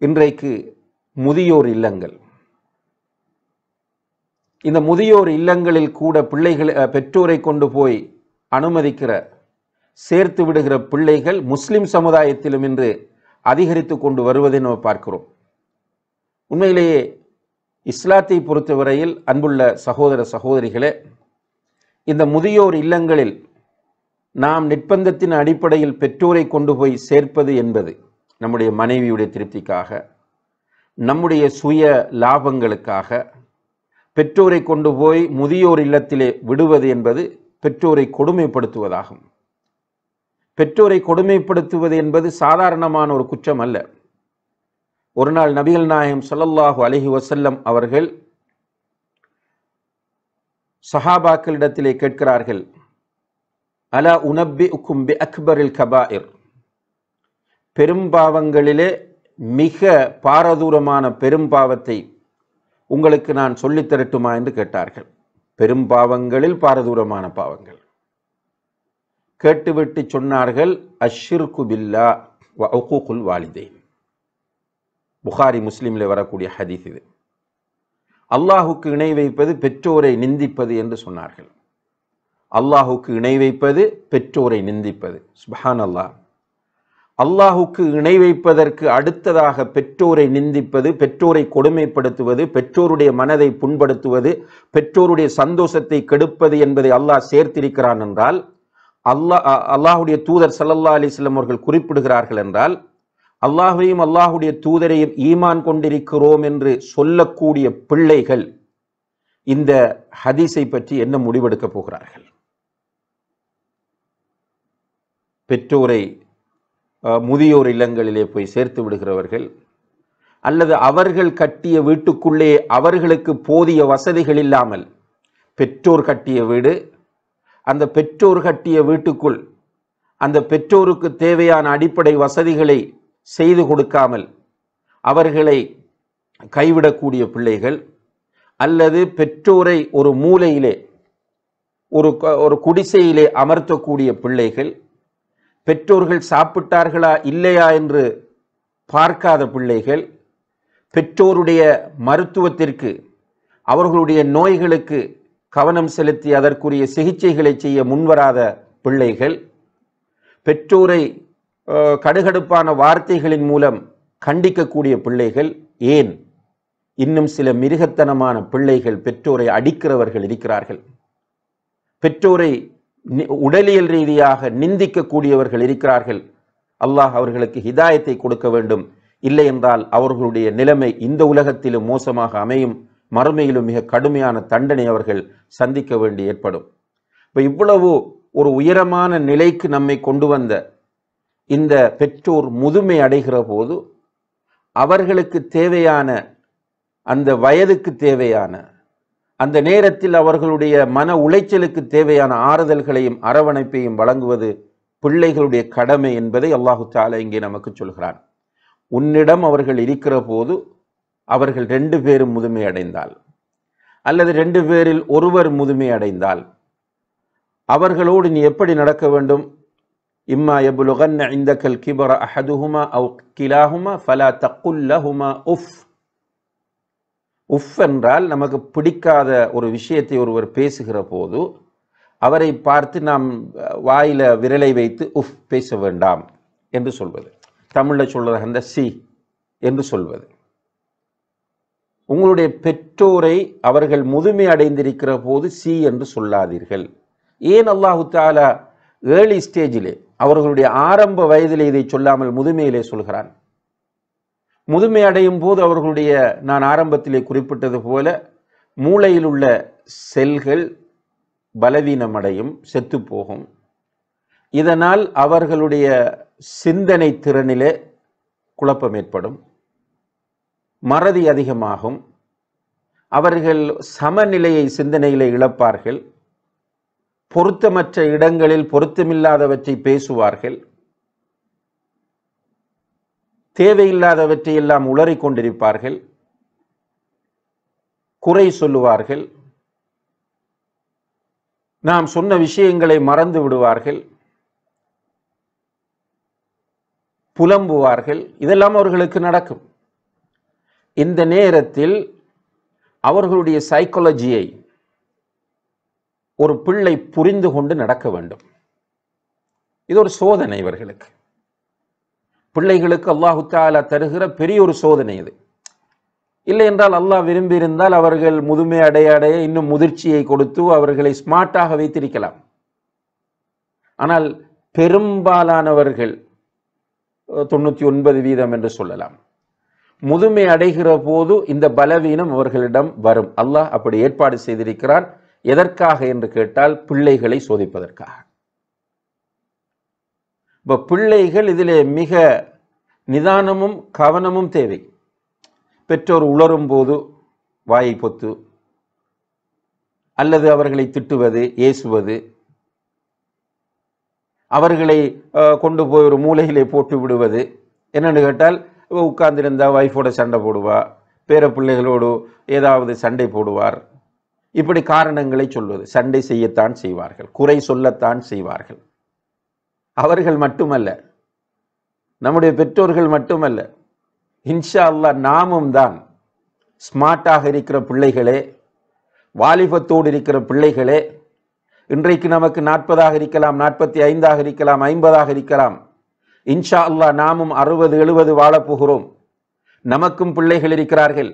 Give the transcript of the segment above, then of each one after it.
இன்றைக்கு முதியோர் இல்லங்கள். இந்த முதியோர் இல்லங்களில் கூட பெற்றோரை கொண்டு போய் அனுமதிக்கிற, சேர்த்து விடுகிற பிள்ளைகள் முஸ்லிம் சமுதாயத்திலும் இன்று அதிகரித்து கொண்டு வருவதை நாம் பார்க்கிறோம். உண்மையிலேயே இஸ்லாத்தை பொறுத்தவரையில் அன்புள்ள சகோதர சகோதரிகளே, இந்த முதியோர் இல்லங்களில் நாம் நிர்பந்தத்தின் அடிப்படையில் பெற்றோரை கொண்டு போய் சேர்ப்பது என்பது நம்முடைய மனைவியுடைய திருப்திக்காக, நம்முடைய சுய லாபங்களுக்காக பெற்றோரை கொண்டு போய் முதியோர் இல்லத்திலே விடுவது என்பது பெற்றோரை கொடுமைப்படுத்துவதாகும். பெற்றோரை கொடுமைப்படுத்துவது என்பது சாதாரணமான ஒரு குற்றம் அல்ல. ஒரு நாள் நபிகள் நாயகம் ஸல்லல்லாஹு அலைஹி வஸல்லம் அவர்கள் சஹாபாக்களிடத்திலே கேட்கிறார்கள், அலா உனப்பிஉக்கும் பி அக்பரில் கபாயிர், பெரும்பாவங்களிலே மிக பாரதூரமான பெரும்பாவத்தை உங்களுக்கு நான் சொல்லித் தரட்டுமா என்று கேட்டார்கள். பெரும்பாவங்களில் பாரதூரமான பாவங்கள் கேட்டுவிட்டு சொன்னார்கள், அஷ்ஷிர்கு பில்லா வ உக்கூகுல் வாலிதைன். புகாரி முஸ்லிமில் வரக்கூடிய ஹதீஸ் இது. அல்லாஹுக்கு இணை வைப்பது பெற்றோரை நிந்திப்பது என்று சொன்னார்கள். அல்லாஹுக்கு இணை வைப்பது பெற்றோரை நிந்திப்பது. சுப்ஹானல்லாஹ். அல்லாஹுக்கு இணை வைப்பதற்கு அடுத்ததாக பெற்றோரை நிந்திப்பது, பெற்றோரை கொடுமைப்படுத்துவது, பெற்றோருடைய மனதை புண்படுத்துவது, பெற்றோருடைய சந்தோஷத்தை கெடுப்பது என்பதை அல்லாஹ் சேர்த்திருக்கிறான் என்றால், அல்லாஹுடைய தூதர் ஸல்லல்லாஹு அலைஹி வஸல்லம் அவர்கள் குறிப்பிடுகிறார்கள் என்றால், அல்லாஹ்வையும் அல்லாஹுடைய தூதரையும் ஈமான் கொண்டிருக்கிறோம் என்று சொல்லக்கூடிய பிள்ளைகள் இந்த ஹதீஸை பற்றி என்ன முடிவெடுக்க போகிறார்கள்? பெற்றோரை முதியோர் இல்லங்களிலே போய் சேர்த்து விடுகிறவர்கள், அல்லது அவர்கள் கட்டிய வீட்டுக்குள்ளே அவர்களுக்கு போதிய வசதிகள் இல்லாமல், பெற்றோர் கட்டிய வீடு, அந்த பெற்றோர் கட்டிய வீட்டுக்குள் அந்த பெற்றோருக்கு தேவையான அடிப்படை வசதிகளை செய்து கொடுக்காமல் அவர்களை கைவிடக்கூடிய பிள்ளைகள், அல்லது பெற்றோரை ஒரு மூலையிலே ஒரு குடிசையிலே அமர்த்தக்கூடிய பிள்ளைகள், பெற்றோர்கள் சாப்பிட்டார்களா இல்லையா என்று பார்க்காத பிள்ளைகள், பெற்றோருடைய மருத்துவத்திற்கு அவர்களுடைய நோய்களுக்கு கவனம் செலுத்தி அதற்குரிய சிகிச்சைகளை செய்ய முன்வராத பிள்ளைகள், பெற்றோரை கடுகடுப்பான வார்த்தைகளின் மூலம் கண்டிக்கக்கூடிய பிள்ளைகள், ஏன் இன்னும் சில மிருகத்தனமான பிள்ளைகள் பெற்றோரை அடிக்கிறவர்கள் இருக்கிறார்கள். பெற்றோரை உடலியல் ரீதியாக நிந்திக்கக்கூடியவர்கள் இருக்கிறார்கள். அல்லாஹ் அவர்களுக்கு ஹிதாயத்தை கொடுக்க வேண்டும். இல்லை என்றால் அவர்களுடைய நிலைமை இந்த உலகத்திலும் மோசமாக அமையும், மறுமையிலும் மிக கடுமையான தண்டனை அவர்கள் சந்திக்க வேண்டி ஏற்படும். இப்போ இவ்வளவு ஒரு உயரமான நிலைக்கு நம்மை கொண்டு வந்த இந்த பெற்றோர் முதுமை அடைகிற போது அவர்களுக்கு தேவையான, அந்த வயதுக்கு தேவையான, அந்த நேரத்தில் அவர்களுடைய மன உளைச்சலுக்கு தேவையான ஆறுதல்களையும் அரவணைப்பையும் வழங்குவது பிள்ளைகளுடைய கடமை என்பதை அல்லாஹு தஆலா இங்கே நமக்கு சொல்கிறான். உன்னிடம் அவர்கள் இருக்கிற போது அவர்கள் 2 பேரும் முதுமை அடைந்தால், அல்லது 2 பேரில் ஒருவர் முதுமை அடைந்தால், அவர்களோடு நீ எப்படி நடக்க வேண்டும்? இம்மா யபுலுகன்ன இந்தகல் கிபர அஹதுஹுமா அவ் கிலாஹுமா ஃபலா தக்குல் லஹுமா உஃப். உஃப் என்றால் நமக்கு பிடிக்காத ஒரு விஷயத்தை ஒருவர் பேசுகிற போது அவரை பார்த்து நாம் வாயில விரலை வைத்து உஃப் பேச வேண்டாம் என்று சொல்வது. தமிழில் சொல்றது அந்த சி என்று சொல்வது. உங்களுடைய பெற்றோரை அவர்கள் முதுமை அடைந்திருக்கிற போது சி என்று சொல்லாதீர்கள். ஏன் அல்லாஹு தஆலா ஏர்லி ஸ்டேஜிலே, அவர்களுடைய ஆரம்ப வயதிலே இதை சொல்லாமல் முதுமையிலே சொல்கிறான்? முதுமை அடையும் போது அவர்களுடைய, நான் ஆரம்பத்திலே குறிப்பிட்டது போல, மூளையில் உள்ள செல்கள் பலவீனமடையும், செத்து போகும். இதனால் அவர்களுடைய சிந்தனை திறனிலே குழப்பம் ஏற்படும், மறதி அதிகமாகும், அவர்கள் சமநிலையை சிந்தனையிலே இழப்பார்கள், பொருத்தமற்ற இடங்களில் பொருத்தமில்லாதவற்றை பேசுவார்கள், தேவையில்லாதவற்றை எல்லாம் உளறிக் கொண்டிருப்பார்கள், குறை சொல்லுவார்கள், நாம் சொன்ன விஷயங்களை மறந்து விடுவார்கள், புலம்புவார்கள். இதெல்லாம் அவர்களுக்கு நடக்கும். இந்த நேரத்தில் அவர்களுடைய சைக்காலஜியை ஒரு பிள்ளை புரிந்து கொண்டு நடக்க வேண்டும். இது ஒரு சோதனை. இவர்களுக்கு, பிள்ளைகளுக்கு அல்லாஹு தஆலா தருகிற பெரிய ஒரு சோதனை இது. இல்லை என்றால் அல்லாஹ் விரும்பியிருந்தால் அவர்கள் முதுமை அடைய அடைய இன்னும் முதிர்ச்சியை கொடுத்து அவர்களை ஸ்மார்ட்டாக வைத்திருக்கலாம். ஆனால் பெரும்பாலானவர்கள் 99% என்று சொல்லலாம், முதுமை அடைகிற போது இந்த பலவீனம் அவர்களிடம் வரும். அல்லாஹ் அப்படி ஏற்பாடு செய்திருக்கிறான். எதற்காக என்று கேட்டால் பிள்ளைகளை சோதிப்பதற்காக. இப்போ பிள்ளைகள் இதிலே மிக நிதானமும் கவனமும் தேவை. பெற்றோர் உளரும் போது வாயை பொத்து அல்லது அவர்களை திட்டுவது, ஏசுவது, அவர்களை கொண்டு போய் ஒரு மூலையிலே போட்டு விடுவது. என்னென்னு கேட்டால், உட்கார்ந்திருந்தா வைஃபோட சண்டை போடுவா, பேர பிள்ளைகளோடு ஏதாவது சண்டை போடுவார், இப்படி காரணங்களை சொல்வது. சண்டை செய்யத்தான் செய்வார்கள், குறை சொல்லத்தான் செய்வார்கள். அவர்கள் மட்டுமல்ல, நம்முடைய பெற்றோர்கள் மட்டுமல்ல, இன்ஷா அல்லாஹ் நாமும் தான். ஸ்மார்ட்டாக இருக்கிற பிள்ளைகளே, வாலிபத்தோடு இருக்கிற பிள்ளைகளே, இன்றைக்கு நமக்கு 40 இருக்கலாம், 45 இருக்கலாம், 50 இருக்கலாம். இன்ஷா அல்லாஹ் நாமும் 60 70 வாழப்போகிறோம். நமக்கும் பிள்ளைகள் இருக்கிறார்கள்.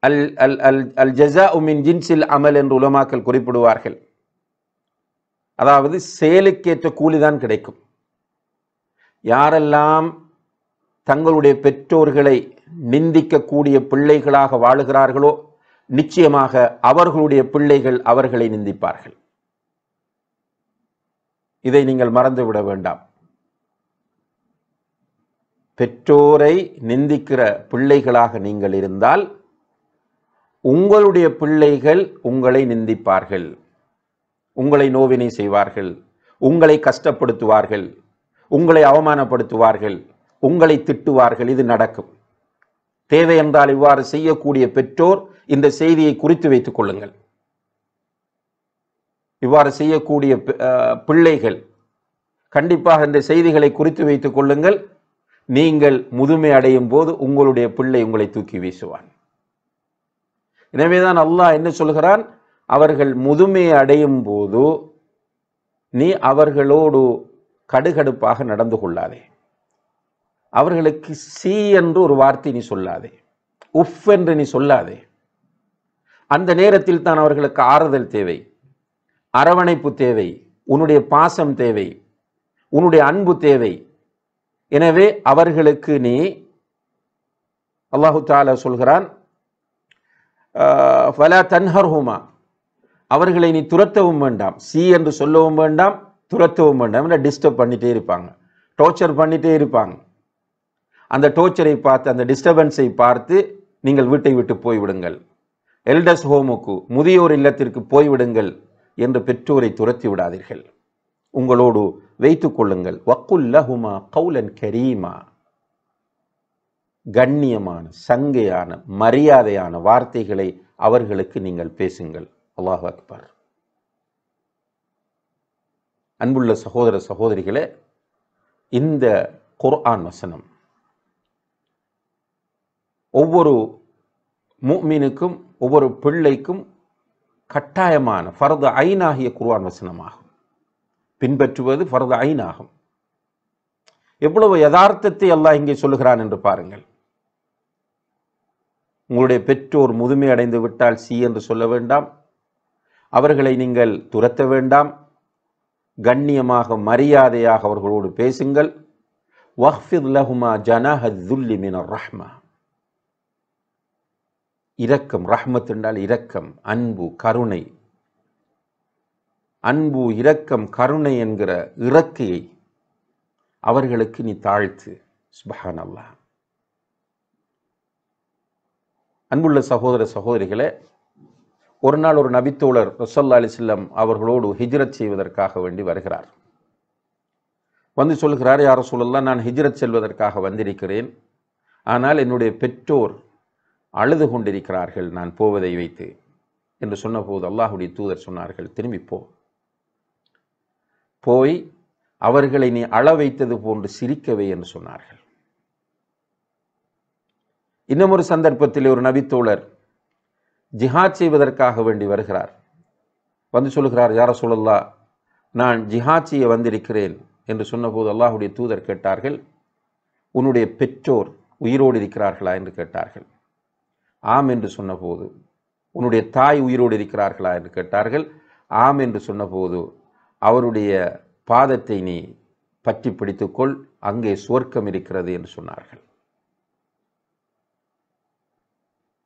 அல் அல் அல் அல் ஜஸாஉ மின் ஜின்ஸில் அமல் என்று உலமாக்கள் குறிப்பிடுவார்கள். அதாவது செயலுக்கேற்ற கூலிதான் கிடைக்கும். யாரெல்லாம் தங்களுடைய பெற்றோர்களை நிந்திக்கக்கூடிய பிள்ளைகளாக வாழுகிறார்களோ நிச்சயமாக அவர்களுடைய பிள்ளைகள் அவர்களை நிந்திப்பார்கள். இதை நீங்கள் மறந்துவிட வேண்டாம். பெற்றோரை நிந்திக்கிற பிள்ளைகளாக நீங்கள் இருந்தால் உங்களுடைய பிள்ளைகள் உங்களை நிந்திப்பார்கள், உங்களை நோவினை செய்வார்கள், உங்களை கஷ்டப்படுத்துவார்கள், உங்களை அவமானப்படுத்துவார்கள், உங்களை திட்டுவார்கள். இது நடக்கும். தேவை என்றால் இவ்வாறு செய்யக்கூடிய பெற்றோர் இந்த செய்தியை குறித்து வைத்துக் கொள்ளுங்கள். இவ்வாறு செய்யக்கூடிய பிள்ளைகள் கண்டிப்பாக இந்த செய்திகளை குறித்து வைத்துக் கொள்ளுங்கள். நீங்கள் முதுமை அடையும் போது உங்களுடைய பிள்ளை உங்களை தூக்கி வீசுவான். எனவேதான் அல்லாஹ் என்ன சொல்கிறான், அவர்கள் முதுமை அடையும் போது நீ அவர்களோடு கடுகடுப்பாக நடந்து கொள்ளாதே, அவர்களுக்கு சி என்று ஒரு வார்த்தை நீ சொல்லாதே, உஃப் என்று நீ சொல்லாதே. அந்த நேரத்தில் தான் அவர்களுக்கு ஆறுதல் தேவை, அரவணைப்பு தேவை, உன்னுடைய பாசம் தேவை, உன்னுடைய அன்பு தேவை. எனவே அவர்களுக்கு நீ, அல்லாஹு தஆலா சொல்கிறான், ஃபலா தன்ஹர்ஹுமா, அவர்களை நீ துரத்தவும் வேண்டாம், சி என்று சொல்லவும் வேண்டாம், துரத்தவும் வேண்டாம். டிஸ்டர்ப் பண்ணிட்டே இருப்பாங்க, டோர்ச்சர் பண்ணிட்டே இருப்பாங்க. அந்த டோர்ச்சரை பார்த்து, அந்த டிஸ்டர்பன்ஸை பார்த்து நீங்கள் வீட்டை விட்டு போய்விடுங்கள், எல்டர்ஸ் ஹோமுக்கு, முதியோர் இல்லத்திற்கு போய்விடுங்கள் என்று பெற்றோரை துரத்தி விடாதீர்கள், உங்களோடு வைத்துக் கொள்ளுங்கள். வக்குல் லஹுமா கௌலன் கரீமா, கண்ணியமான, சங்கையான, மரியாதையான வார்த்தைகளை அவர்களுக்கு நீங்கள் பேசுங்கள். அல்லாஹு அக்பர். அன்புள்ள சகோதர சகோதரிகளே, இந்த குர்ஆன் வசனம் ஒவ்வொரு முஃமினுக்கும், ஒவ்வொரு பிள்ளைக்கும் கட்டாயமான ஃபர்து ஐன் ஆகிய குர்ஆன் வசனமாகும். பின்பற்றுவது ஃபர்து ஐன் ஆகும். எவ்வளவு யதார்த்தத்தை அல்லாஹ் இங்கே சொல்லுகிறான் என்று பாருங்கள். உங்களுடைய பெற்றோர் முதுமை அடைந்து விட்டால் சி என்று சொல்ல வேண்டாம், அவர்களை நீங்கள் துரத்த வேண்டாம், கண்ணியமாக, மரியாதையாக அவர்களோடு பேசுங்கள். வஹ்ஃபித் லஹுமா ஜனாஹ ذுல்லி மினர் ரஹ்மா, இரக்கம், ரஹ்மத் என்றால் இரக்கம், அன்பு, கருணை. அன்பு, இரக்கம், கருணை என்கிற இறக்கையை அவர்களுக்கு நீ தாழ்த்து. சுப்ஹானல்லாஹ். அன்புள்ள சகோதர சகோதரிகளே, ஒரு நாள் ஒரு நபித்தோழர் ரசூலுல்லாஹி அலைஹி வஸல்லம் அவர்களோடு ஹிஜ்ரத் செய்வதற்காக வேண்டி வருகிறார். வந்து சொல்கிறார், யா ரசூலல்லாஹ், நான் ஹிஜ்ரத் செல்வதற்காக வந்திருக்கிறேன், ஆனால் என்னுடைய பெற்றோர் அழுது கொண்டிருக்கிறார்கள் நான் போவதை வைத்து என்று சொன்னபோது அல்லாஹ்வுடைய தூதர் சொன்னார்கள், திரும்பி போய் அவர்களை நீ அழ வைத்தது போன்று சிரிக்கவே என்று சொன்னார்கள். இன்னும் ஒரு சந்தர்ப்பத்தில் ஒரு நபித்தோழர் ஜிஹாத் செய்வதற்காக வேண்டி வருகிறார். வந்து சொல்கிறார், யா ரசூலல்லாஹ், நான் ஜிஹாத் செய்ய வந்திருக்கிறேன் என்று சொன்னபோது அல்லாஹ்வுடைய தூதர் கேட்டார்கள், உன்னுடைய பெற்றோர் உயிரோடு இருக்கிறார்களா என்று கேட்டார்கள். ஆம் என்று சொன்னபோது, உன்னுடைய தாய் உயிரோடு இருக்கிறார்களா என்று கேட்டார்கள். ஆம் என்று சொன்னபோது, அவருடைய பாதத்தை நீ பற்றி பிடித்துக்கொள், அங்கே சுவர்க்கம் இருக்கிறது என்று சொன்னார்கள்.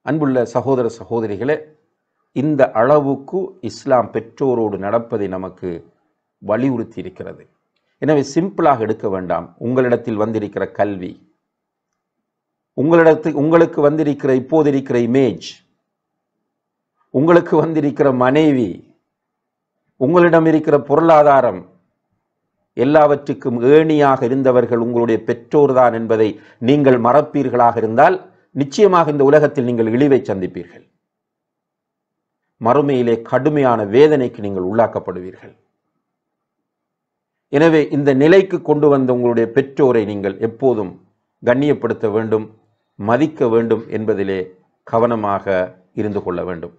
அன்புள்ள சகோதர சகோதரிகளே, இந்த அளவுக்கு இஸ்லாம் பெற்றோரோடு நடப்பதை நமக்கு வலியுறுத்தி இருக்கிறது. எனவே சிம்பிளாக எடுக்க வேண்டாம். உங்களிடத்தில் வந்திருக்கிற கல்வி, உங்களுக்கு வந்திருக்கிற இப்போது இருக்கிற இமேஜ், உங்களுக்கு வந்திருக்கிற மனைவி, உங்களிடம் இருக்கிற பொருளாதாரம், எல்லாவற்றுக்கும் ஏணியாக இருந்தவர்கள் உங்களுடைய பெற்றோர்தான் என்பதை நீங்கள் மறப்பீர்களாக இருந்தால் நிச்சயமாக இந்த உலகத்தில் நீங்கள் இழிவை சந்திப்பீர்கள். மறுமையிலே கடுமையான வேதனைக்கு நீங்கள் உள்ளாக்கப்படுவீர்கள். எனவே இந்த நிலைக்கு கொண்டு வந்த உங்களுடைய பெற்றோரை நீங்கள் எப்போதும் கண்ணியப்படுத்த வேண்டும், மதிக்க வேண்டும் என்பதிலே கவனமாக இருந்து கொள்ள வேண்டும்.